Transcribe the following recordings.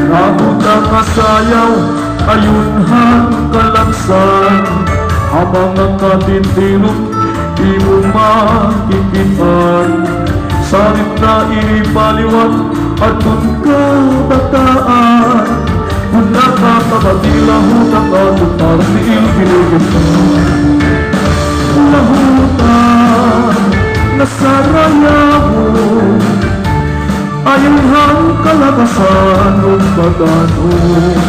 Nabuta kasayaw, ayun hang kalaksan. Habang nakatintirong, di mo makikitan. Salit na ibaliwat, at dun ka bataan. Kung nakakabatila, hutang ka, parang iilgiligit ka. Nahutan, nasaraya mo, ayun hang kalakasan ng pagano'n.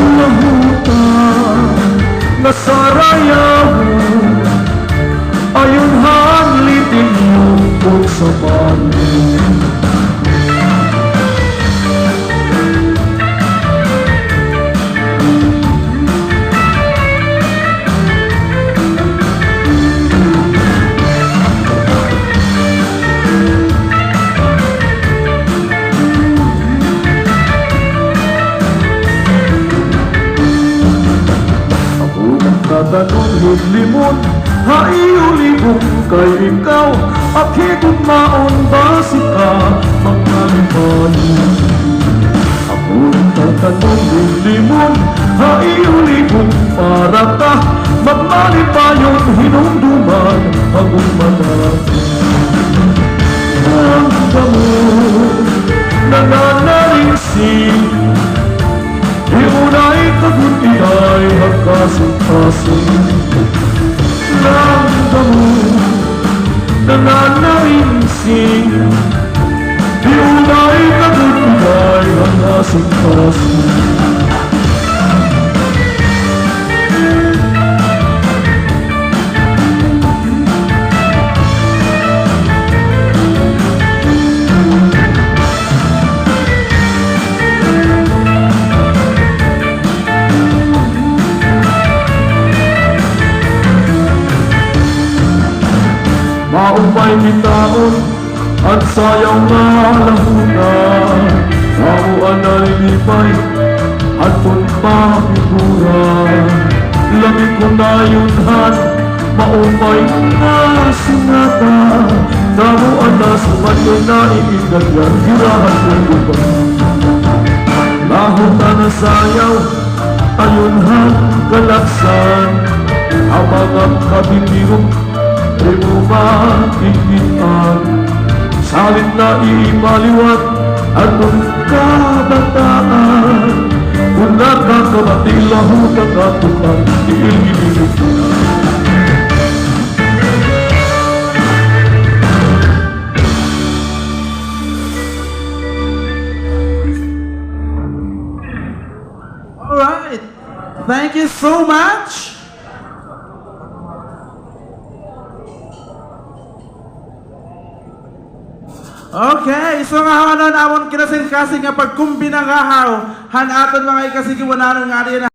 Nahutan, nasaraya mo, ayun hang litin yung kung sa banin. Tatanong hidlimon, haiulibong kay ikaw. At higit maon basi ka, magkalimanin. Ako'y tatanong hidlimon, haiulibong para ka. Magmalipayon, hinumduman, pag-umanan. Ang damon, nananarisin, iunay kaguntinay magkasing-kasing. Ramdamo, nananainsing, iunay kaguntinay magkasing-kasing. Maupay ni taon at sayang na lahunan. Mamuan na lilipay at punpapiguran. Lamig ko na yunhan, maupay na sinata. Namuan na sumanyo na iinagyan, hirahan kong buka. Lahutan na sayaw, ayunhan kalaksan. Habang ang kabibirong di mo makikitan. Salit na ibaliwat at nung kabataan. Kung nakakabatila hutang katukan, iilgilig ka. Alright, thank you so much. Okay, so nga hawanon amon kinasing-kasing nga pagkumbinang gahaw han aton mga ikasigiwananon nga diyan